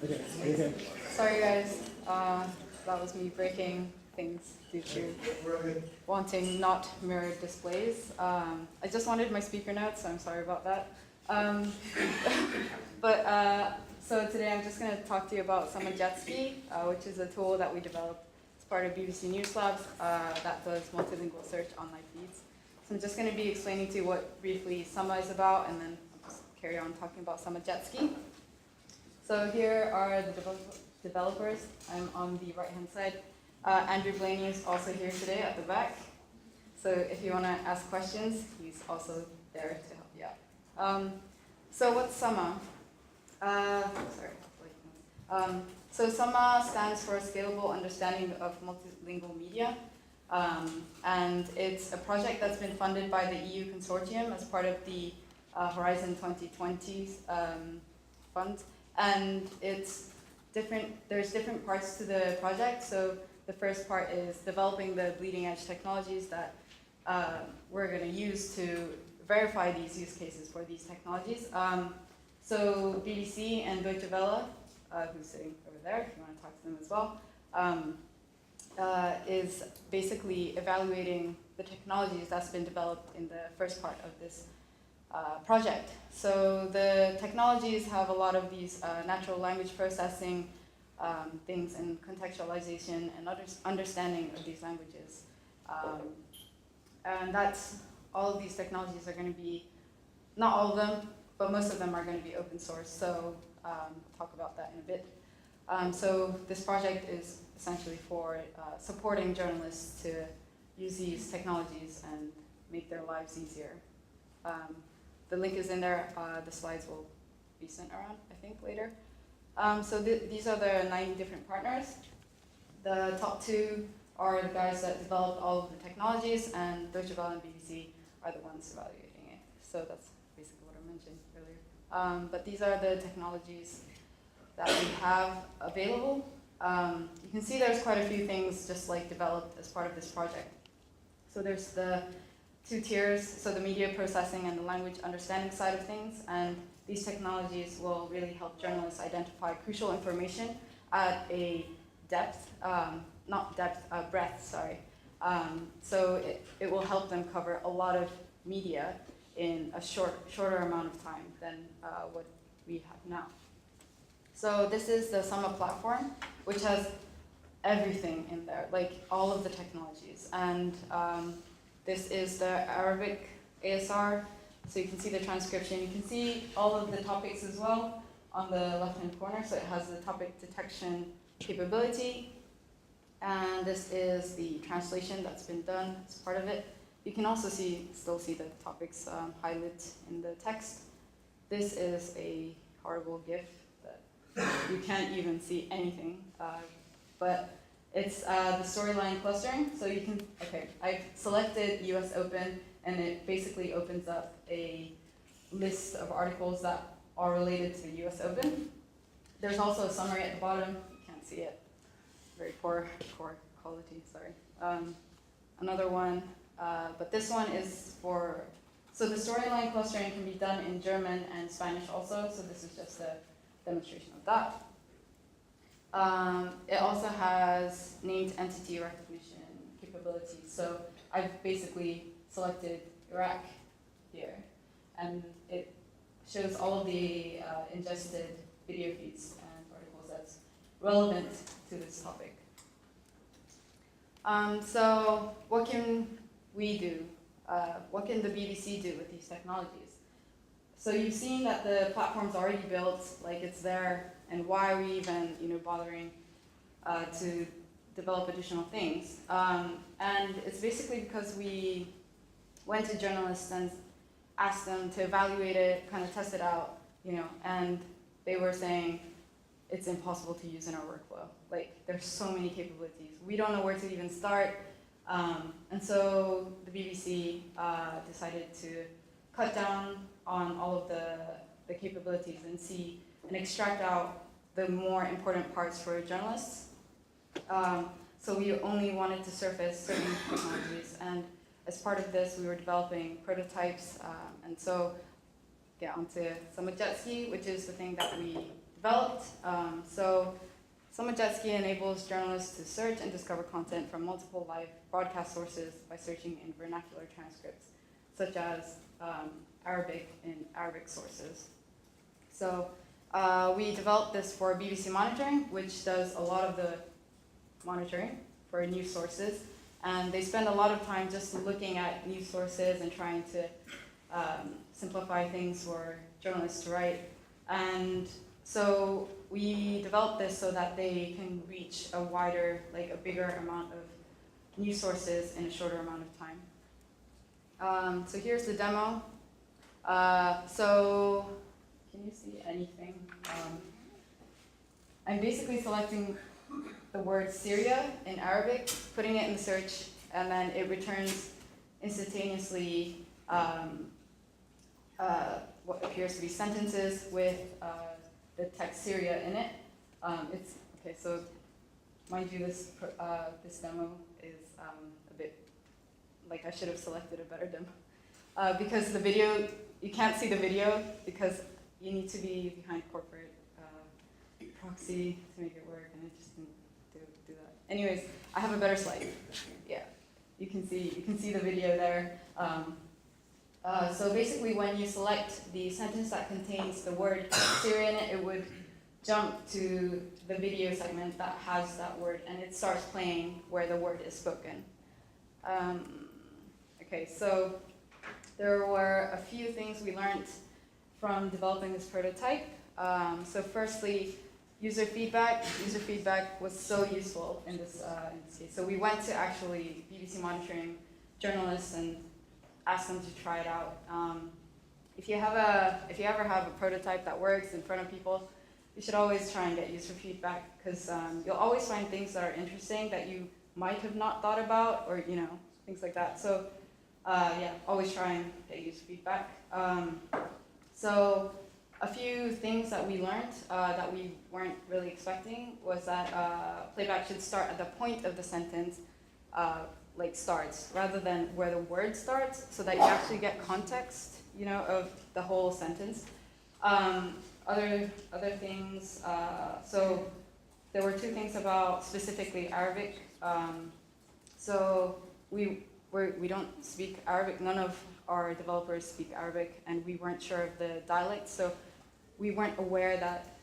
Sorry guys, that was me breaking things due to wanting not mirrored displays. I just wanted my speaker notes, so I'm sorry about that. So today I'm just going to talk to you about SUMMA jetski, which is a tool that we developed as part of BBC News Labs that does multilingual search on live feeds. So I'm just going to be explaining to you what briefly SUMMA is about, and then I'll just carry on talking about SUMMA jetski. So here are the developers. I'm on the right-hand side. Andrew Blaney is also here today at the back. So if you want to ask questions, he's also there to help you out. So what's SUMMA? So SUMMA stands for Scalable Understanding of Multilingual Media. And it's a project that's been funded by the EU Consortium as part of the Horizon 2020 fund. And it's different, there's different parts to the project. So the first part is developing the bleeding edge technologies that we're going to use to verify these use cases for these technologies. So BBC and Deutsche Welle, who's sitting over there, if you want to talk to them as well, is basically evaluating the technologies that's been developed in the first part of this project. So the technologies have a lot of these natural language processing things and contextualization and understanding of these languages. And that's, all of these technologies are going to be, not all of them, but most of them are going to be open source. So I'll talk about that in a bit. So this project is essentially for supporting journalists to use these technologies and make their lives easier. The link is in there. The slides will be sent around, I think, later. So these are the 9 different partners. The top 2 are the guys that developed all of the technologies, and Deutsche Welle and BBC are the ones evaluating it. So that's basically what I mentioned earlier. But these are the technologies that we have available. You can see there's quite a few things just like developed as part of this project. So there's the 2 tiers, so the media processing and the language understanding side of things, and these technologies will really help journalists identify crucial information at a depth, breadth, sorry. So it will help them cover a lot of media in a shorter amount of time than what we have now. So this is the SUMMA platform, which has everything in there, like all of the technologies. And this is the Arabic ASR, so you can see the transcription. You can see all of the topics as well on the left-hand corner. So it has the topic detection capability, and this is the translation that's been done as part of it. You can also still see the topics highlighted in the text. This is a horrible GIF that you can't even see anything, but it's the storyline clustering. So you can, I've selected US Open, and it basically opens up a list of articles that are related to the US Open. There's also a summary at the bottom. You can't see it. Very poor quality, sorry. Another one, but this one is for, so the storyline clustering can be done in German and Spanish also, so this is just a demonstration of that. It also has named entity recognition capabilities. So I've basically selected Iraq here, and it shows all of the ingested video feeds and articles that's relevant to this topic. So what can we do? What can the BBC do with these technologies? So you've seen that the platform's already built, like it's there, and why are we even bothering to develop additional things? And it's basically because we went to journalists and asked them to evaluate it, kind of test it out, and they were saying it's impossible to use in our workflow. Like, there's so many capabilities. We don't know where to even start. And so the BBC decided to cut down on all of the capabilities and extract out the more important parts for journalists. So we only wanted to surface certain technologies, and as part of this, we were developing prototypes, and so get onto SUMMA jetski, which is the thing that we developed. So SUMMA jetski enables journalists to search and discover content from multiple live broadcast sources by searching in vernacular transcripts, such as Arabic and Arabic sources. So we developed this for BBC Monitoring, which does a lot of the monitoring for news sources. And they spend a lot of time just looking at news sources and trying to simplify things for journalists to write. And so we developed this so that they can reach a wider, like a bigger amount of news sources in a shorter amount of time. So here's the demo. So can you see anything? I'm basically selecting the word Syria in Arabic, putting it in the search, and then it returns instantaneously what appears to be sentences with the text Syria in it. It's okay. So, mind you, this demo is a bit like I should have selected a better demo because the video, you can't see the video because you need to be behind corporate proxy to make it work, and it just didn't do that. Anyways, I have a better slide. Yeah, you can see the video there. So basically, when you select the sentence that contains the word Syria in it, it would jump to the video segment that has that word, and it starts playing where the word is spoken. Okay, so there were a few things we learned from developing this prototype. So firstly, user feedback. User feedback was so useful in this case. So we went to actually BBC Monitoring journalists and asked them to try it out. If you ever have a prototype that works in front of people, you should always try and get user feedback because you'll always find things that are interesting that you might have not thought about, or things like that. So yeah, always try and get user feedback. So a few things that we learned that we weren't really expecting was that playback should start at the point of the sentence, like starts, rather than where the word starts, so that you actually get context, of the whole sentence. Other things, so there were two things about specifically Arabic. So we don't speak Arabic, none of our developers speak Arabic, and we weren't sure of the dialects, so we weren't aware that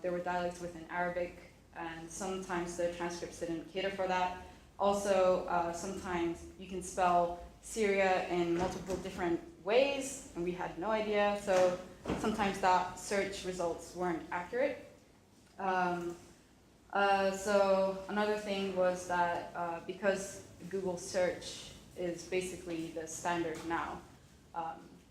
there were dialects within Arabic, and sometimes the transcripts didn't cater for that. Also, sometimes you can spell Syria in multiple different ways, and we had no idea, so sometimes that search results weren't accurate. So another thing was that because Google search is basically the standard now,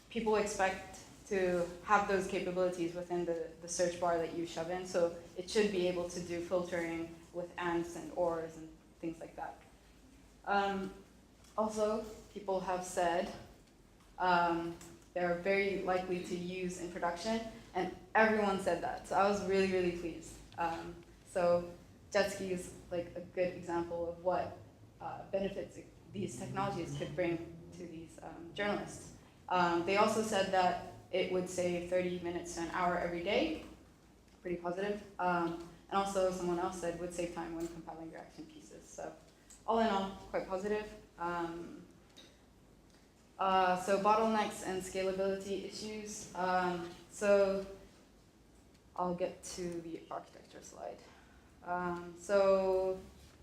people expect to have those capabilities within the search bar that you shove in, so it should be able to do filtering with ands and ors and things like that. Also, people have said they're very likely to use in production, and everyone said that, so I was really, really pleased. So jetski is like a good example of what benefits these technologies could bring to these journalists. They also said that it would save 30 minutes to an hour every day, pretty positive. And also someone else said would save time when compiling reaction pieces. So all in all, quite positive. So bottlenecks and scalability issues. So I'll get to the architecture slide. So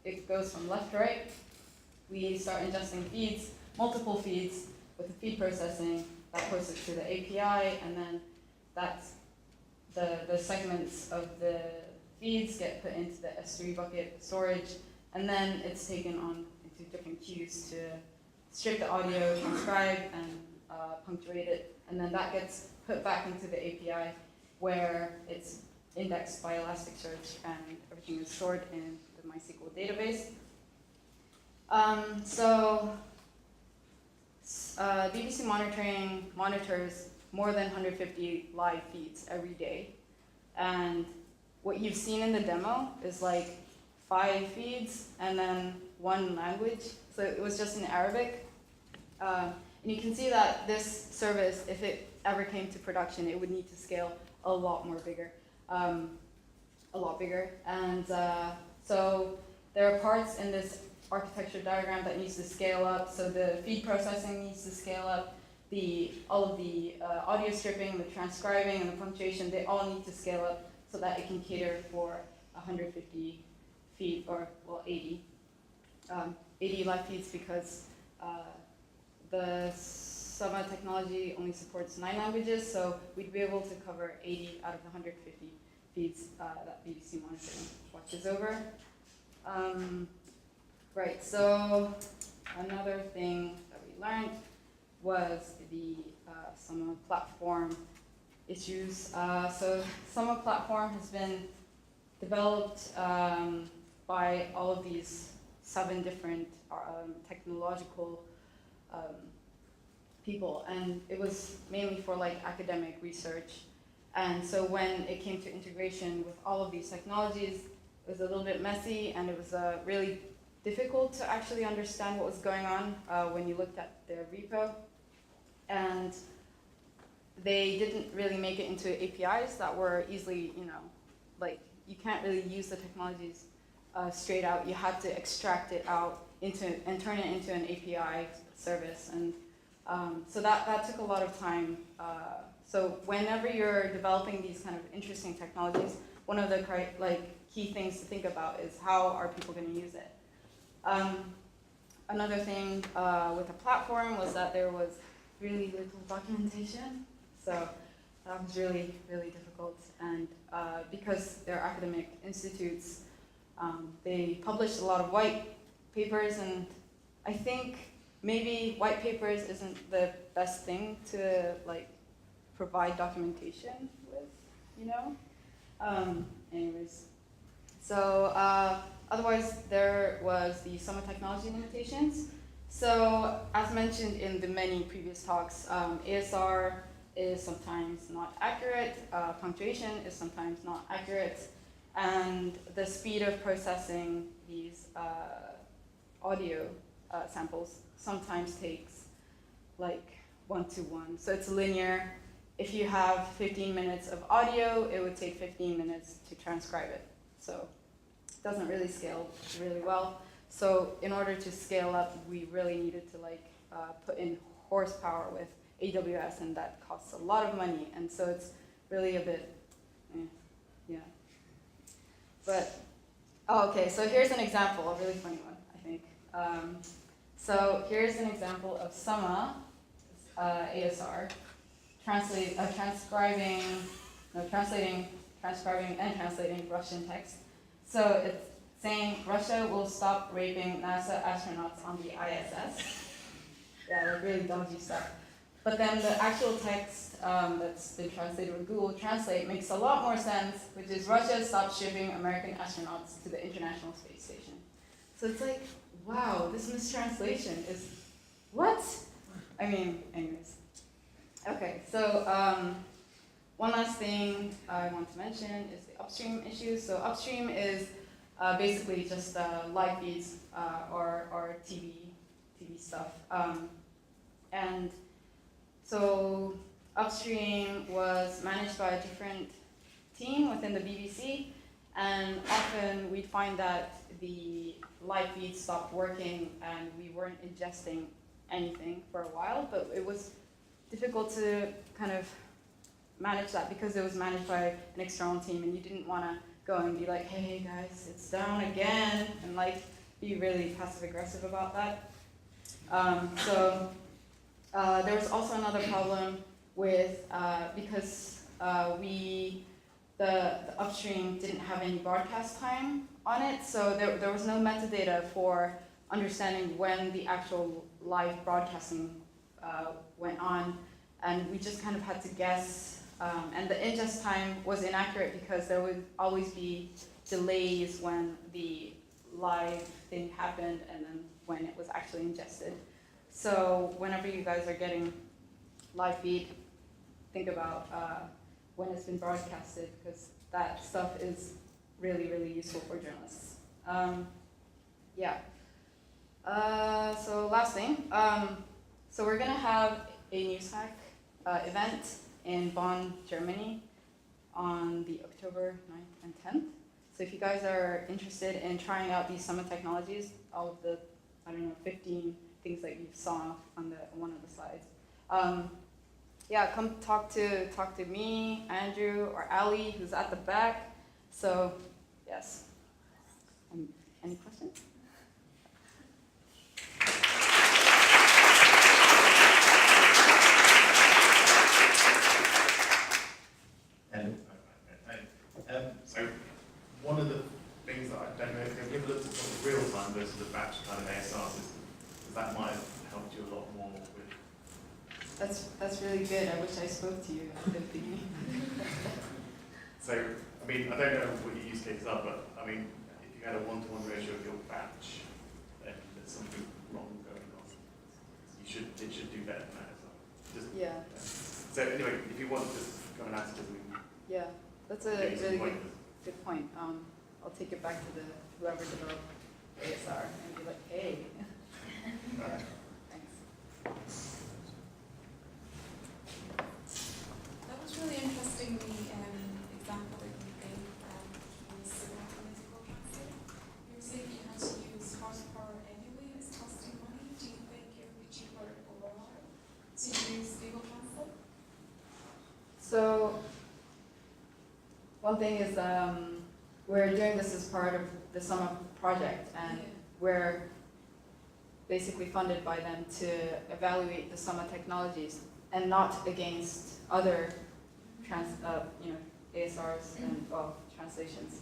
it goes from left to right. We start ingesting feeds, multiple feeds with the feed processing that goes to the API, and then that's the segments of the feeds get put into the S3 bucket storage, and then it's taken on into different queues to strip the audio, transcribe, and punctuate it, and then that gets put back into the API where it's indexed by Elasticsearch and everything is stored in the MySQL database. BBC Monitoring monitors more than 150 live feeds every day, and what you've seen in the demo is like 5 feeds and then 1 language, so it was just in Arabic. And you can see that this service, if it ever came to production, it would need to scale a lot more bigger. a lot bigger. And so there are parts in this architecture diagram that needs to scale up. So the feed processing needs to scale up. All of the audio stripping, the transcribing, and the punctuation, they all need to scale up so that it can cater for 150 feed, or well, 80. 80 live feeds because the SUMMA technology only supports 9 languages, so we'd be able to cover 80 out of the 150 feeds that BBC monitoring watches over. Right, so another thing that we learned was the SUMMA platform issues. So SUMMA platform has been developed by all of these 7 different technological people, and it was mainly for like academic research. And so when it came to integration with all of these technologies, it was a little bit messy, and it was really difficult to actually understand what was going on when you looked at their repo. And they didn't really make it into APIs that were easily, like you can't really use the technologies straight out. You had to extract it out and turn it into an API service. And so that took a lot of time. So whenever you're developing these kind of interesting technologies, one of the key things to think about is how are people going to use it. Another thing with the platform was that there was really little documentation. So that was really, really difficult. And because they're academic institutes, they published a lot of white papers, and I think maybe white papers isn't the best thing to provide documentation with, anyways. So otherwise there was the SUMMA technology limitations. So as mentioned in the many previous talks, ASR is sometimes not accurate, punctuation is sometimes not accurate, and the speed of processing these audio samples sometimes takes 1-to-1. So it's linear. If you have 15 minutes of audio, it would take 15 minutes to transcribe it. So it doesn't really scale really well. So in order to scale up, we really needed to put in horsepower with AWS, and that costs a lot of money. And so it's really a bit, yeah. But, okay, so here's an example, a really funny one, I think. So here's an example of SUMMA, ASR, transcribing and translating Russian text. So it's saying Russia will stop raping NASA astronauts on the ISS. Yeah, really dodgy stuff. But then the actual text that's been translated with Google Translate makes a lot more sense, which is Russia stopped shipping American astronauts to the International Space Station. So it's like, wow, this mistranslation is, what? I mean, anyways. Okay, so one last thing I want to mention is the upstream issue. So upstream is basically just live feeds or TV stuff. And so upstream was managed by a different team within the BBC, and often we'd find that the live feeds stopped working and we weren't ingesting anything for a while, but it was difficult to kind of manage that because it was managed by an external team, and you didn't want to go and be like, hey guys, it's down again, and be really passive aggressive about that. So there was also another problem with, because the upstream didn't have any broadcast time on it, so there was no metadata for understanding when the actual live broadcasting went on, and we just kind of had to guess, and the ingest time was inaccurate because there would always be delays when the live thing happened and then when it was actually ingested. So whenever you guys are getting live feed, think about when it's been broadcasted, because that stuff is really, really useful for journalists. Yeah. So last thing. So we're going to have a NewsHack event in Bonn, Germany on the October 9th and 10th. So if you guys are interested in trying out these SUMMA technologies, all of the, I don't know, 15 things that you saw on one of the slides, yeah, come talk to me, Andrew, or Ali, who's at the back. So, yes. Any questions? So one of the things that I don't know, if you've looked at sort of real time versus the batch kind of ASR system, because that might have helped you a lot more with. That's really good. I wish I spoke to you at the beginning. So, I mean, I don't know what your use cases are, but I mean, if you had a one-to-one ratio of your batch, then there's something wrong going on. It should do better than that as well. Just, yeah. So anyway, if you want to just go and ask us, yeah, that's a really good point. I'll take it back to whoever developed ASR and be like, hey. Yeah, thanks. That was really interesting, the example that you gave with civil political council. You said you had to use horsepower anyway, it's costing money. Do you think it would be cheaper overall to use legal counsel? So, one thing is we're doing this as part of the SUMMA project, and we're basically funded by them to evaluate the SUMMA technologies and not against other ASRs and translations.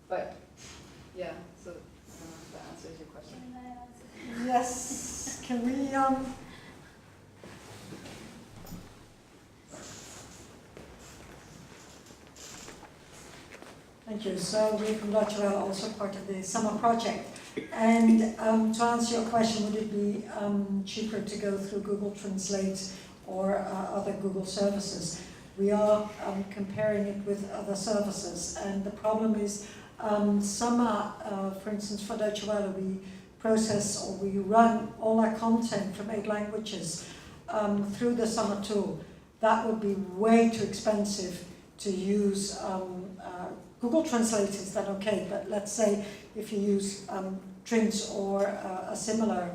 But yeah, so I don't know if that answers your question. Yes, can we Thank you. So we from Deutsche Welle also part of the SUMMA project. And to answer your question, would it be cheaper to go through Google Translate or other Google services? We are comparing it with other services, and the problem is SUMMA, for instance, for Deutsche Welle, we process or we run all our content from 8 languages through the SUMMA tool. That would be way too expensive to use. Google Translate is then okay, but let's say if you use Trint or a similar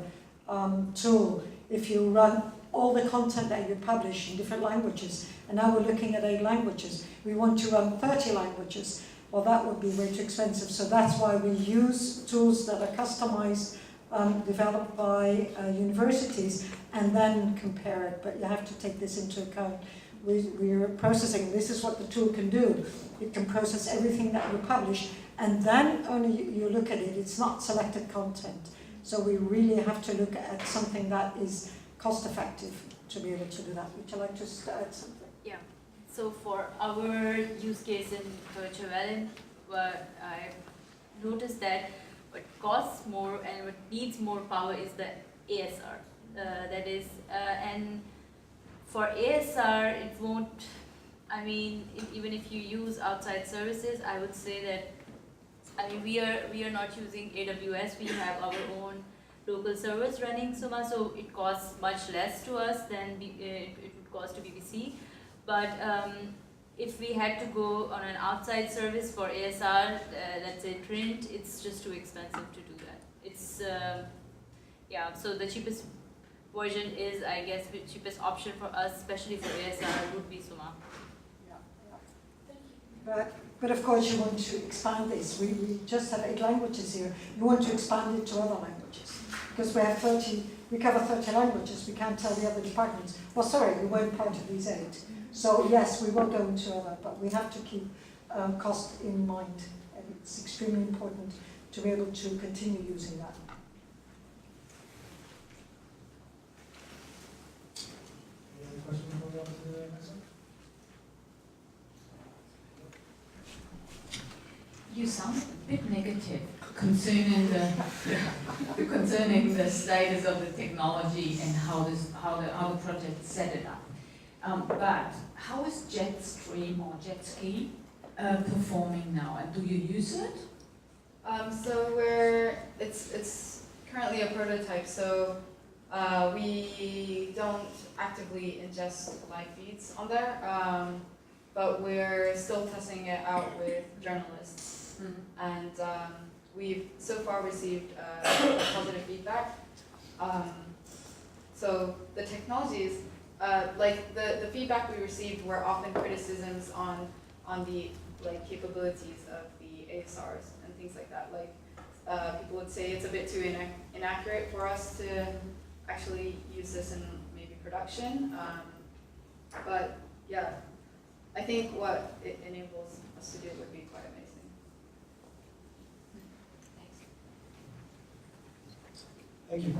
tool, if you run all the content that you publish in different languages, and now we're looking at 8 languages, we want to run 30 languages, well, that would be way too expensive. So that's why we use tools that are customized, developed by universities, and then compare it. But you have to take this into account. We're processing, this is what the tool can do. It can process everything that we publish, and then only you look at it. It's not selected content. So we really have to look at something that is cost effective to be able to do that. Would you like to add something? Yeah. So for our use case in Deutsche Welle, I noticed that what costs more and what needs more power is the ASR. That is, and for ASR, it won't, I mean, even if you use outside services, I would say that, I mean, we are not using AWS, we have our own local servers running SUMMA, so it costs much less to us than it would cost to BBC. But if we had to go on an outside service for ASR, let's say Trint, it's just too expensive to do that. It's, yeah, so the cheapest version is, I guess, the cheapest option for us, especially for ASR, would be SUMMA. But of course you want to expand this. We just have 8 languages here. You want to expand it to other languages. Because we cover 30 languages, we can't tell the other departments, well sorry, we weren't part of these 8. So yes, we will go into other, but we have to keep cost in mind. And it's extremely important to be able to continue using that. Any questions from the audience? You sound a bit negative concerning the status of the technology and how the project set it up. But how is Jetstream or jetski performing now, and do you use it? So it's currently a prototype. So We don't actively ingest live feeds on there, but we're still testing it out with journalists. And we've so far received positive feedback. So the technologies, like the feedback we received were often criticisms on the like capabilities of the ASRs and things like that. Like people would say it's a bit too inaccurate for us to actually use this in maybe production. But yeah, I think what it enables us to do would be quite amazing. Thank you.